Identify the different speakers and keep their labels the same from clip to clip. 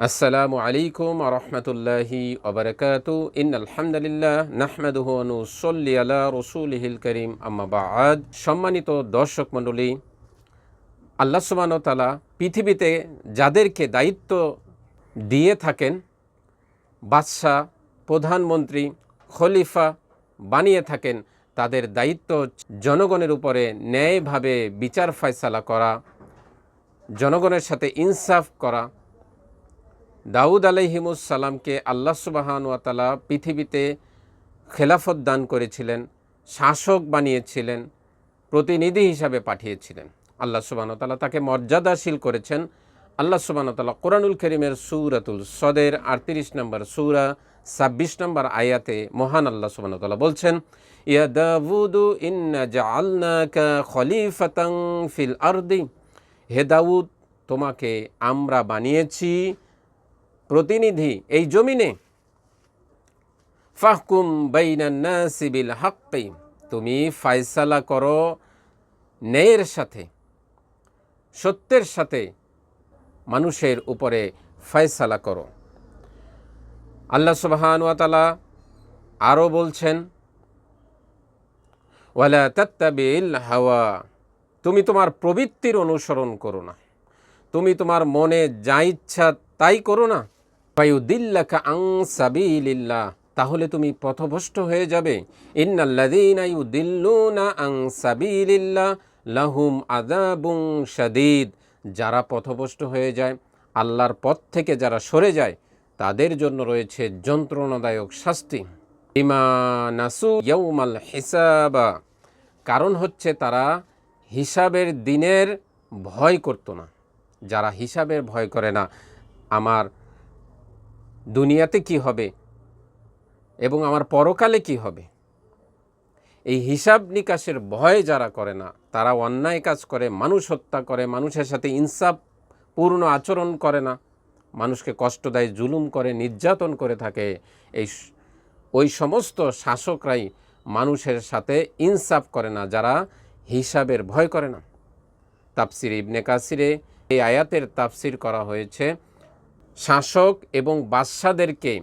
Speaker 1: আসসালামু আলাইকুম ওয়া রাহমাতুল্লাহি ওয়া বারাকাতুহু ইন্নাল হামদুলিল্লাহ নাহমাদুহু ওয়া নুসাল্লি আলা রাসূলিহিল কারীম আম্মা বা'দ। সম্মানিত দর্শক মণ্ডলী, আল্লাহ সুবহানাহু ওয়া তাআলা পৃথিবীতে যাদেরকে দায়িত্ব দিয়ে থাকেন, বাদশা, প্রধানমন্ত্রী, খলিফা বানিয়ে থাকেন, তাদের দায়িত্ব জনগণের উপরে ন্যায়ভাবে বিচার ফায়সালা করা, জনগণের সাথে ইনসাফ করা। দাউদ আলাইহিমুসসালামকে আল্লাহ সুবহানাহু ওয়া তাআলা পৃথিবীতে খেলাফত দান করেছিলেন, শাসক বানিয়েছিলেন, প্রতিনিধি হিসাবে পাঠিয়েছিলেন। আল্লাহ সুবহানাহু ওয়া তাআলা তাকে মর্যাদাশীল করেছেন। আল্লাহ সুবহানাহু ওয়া তাআলা কোরআনুল কারীমের সূরাতুল সদের 38 নম্বর সূরা 26 নম্বর আয়াতে মহান আল্লাহ সুবহানাহু ওয়া তাআলা বলছেন, ইয়া দাউদু ইন্না জাআলনাকা খলিফাতান ফিল আরদি। হে দাউদ, তোমাকে আমরা বানিয়েছি প্রতিনিধি এই জমিনে। ফাহকুম বাইনান নাসি বিল হাক্কি, তুমি ফায়সালা করো ন্যায়ের সাথে, সত্যের সাথে মানুষের উপরে ফায়সালা করো। আল্লাহ সুবহানাহু ওয়া তাআলা আরও বলছেন, ওয়ালা তাত্তাবিল হাওয়া, তুমি তোমার প্রবৃত্তির অনুসরণ করো না, তুমি তোমার মনে যা ইচ্ছা তাই করো না। ফায়ুদিল্লাকা আন সাবিলিল্লাহ, তাহলে তুমি পথভ্রষ্ট হয়ে যাবে। ইন্নাল্লাযীনা ইউদিল্লুনা আন সাবিলিল্লাহ লাহুম আযাবুন শাদীদ, যারা পথভ্রষ্ট হয়ে যায়, আল্লাহর পথ থেকে যারা সরে যায়, তাদের জন্য রয়েছে যন্ত্রণাদায়ক শাস্তি। বিমা নাসু ইয়াউমাল হিসাবা, কারণ হচ্ছে তারা হিসাবের দিনের ভয় করত না। যারা হিসাবের ভয় করে না, আমার দুনিয়াতে কি হবে এবং আমার পরকালে কি হবে, এই হিসাব নিকাশের ভয় যারা করে না, তারা অন্যায় কাজ করে, মানুষ হত্যা করে, মানুষের সাথে ইনসাফপূর্ণ আচরণ করে না, মানুষকে কষ্ট দেয়, জুলুম করে, নির্যাতন করে থাকে। ওই সমস্ত শাসকরাই মানুষের সাথে ইনসাফ করে না, যারা হিসাবের ভয় করে না। তাফসির ইবনে কাসিরে এই আয়াতের তাফসির করা হয়েছে, শাসক এবং বাদশাদেরকে,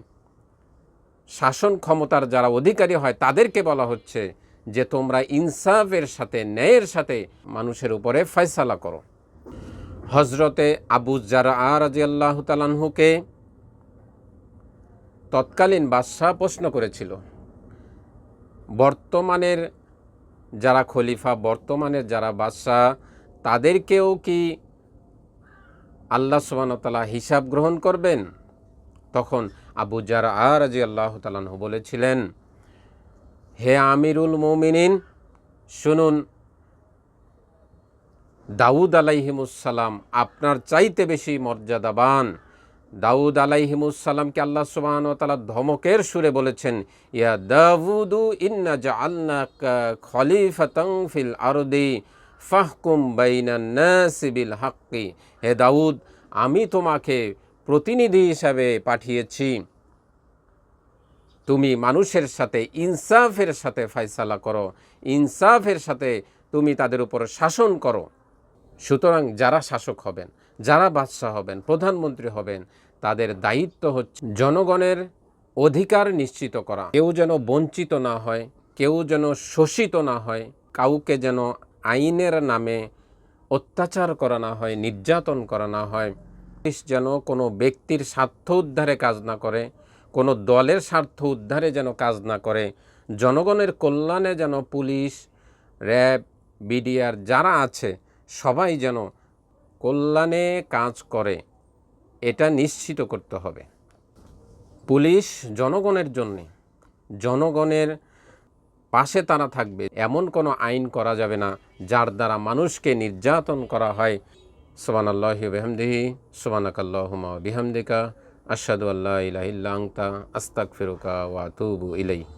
Speaker 1: শাসন ক্ষমতার যারা অধিকারী হয় তাদেরকে বলা হচ্ছে যে তোমরা ইনসাফের সাথে, ন্যায়ের সাথে মানুষের উপরে ফয়সালা করো। হজরতে আবু জারআ রাদিয়াল্লাহু তাআলা আনহুকে তৎকালীন বাদশা প্রশ্ন করেছিল, বর্তমানের যারা খলিফা, বর্তমানের যারা বাদশা, তাদেরকেও কি আল্লাহ সুবহানাহু ওয়া তাআলা হিসাব গ্রহণ করবেন? তখন আবু জারআ রাদিয়াল্লাহু তাআলা আনহু বলেছিলেন, হে আমিরুল মুমিনিন, শুনুন, দাউদ আলাইহিমুসসালাম আপনার চাইতে বেশি মর্যাদাবান। দাউদ আলাইহিমুসসালামকে আল্লাহ সুবহানাহু ওয়া তাআলা ধমকের সুরে বলেছেন, ইয়া দাউদু ইন্না জাআলনাকা খলিফাতান ফিল আরদি ফাহকুম বাইনান নাসি বিল হাক্কি। হে দাউদ, আমি তোমাকে প্রতিনিধি হিসাবে পাঠিয়েছি, তুমি মানুষের সাথে ইনসাফের সাথে ফয়সালা করো, ইনসাফের সাথে তুমি তাদের উপর শাসন করো। সুতরাং যারা শাসক হবেন, যারা বাদশা হবেন, প্রধানমন্ত্রী হবেন, তাদের দায়িত্ব হচ্ছে জনগণের অধিকার নিশ্চিত করা। কেউ যেন বঞ্চিত না হয়, কেউ যেন শোষিত না হয়, কাউকে যেন আইনের নামে অত্যাচার করা না হয়, নির্যাতন করা না হয়। পুলিশ যেন কোনো ব্যক্তির স্বার্থ উদ্ধারে কাজ না করে, কোনো দলের স্বার্থ উদ্ধারে যেন কাজ না করে। জনগণের কল্যাণে যেন পুলিশ, র্যাব, বিডিআর যারা আছে সবাই যেন কল্যাণে কাজ করে, এটা নিশ্চিত করতে হবে। পুলিশ জনগণের জন্যে, জনগণের পাশে তারা থাকবে, এমন কোনো আইন করা যাবে না যার দ্বারা মানুষকে নির্যাতন করা হয়। সুবহানাল্লাহি ওয়া বিহামদিহি, সুবহানাকাল্লাহুম্মা ওয়া বিহামদিকা, আশহাদু আল্লা ইলাহা ইল্লা আনতা, আস্তাগফিরুকা ওয়া আতুবু ইলাইক।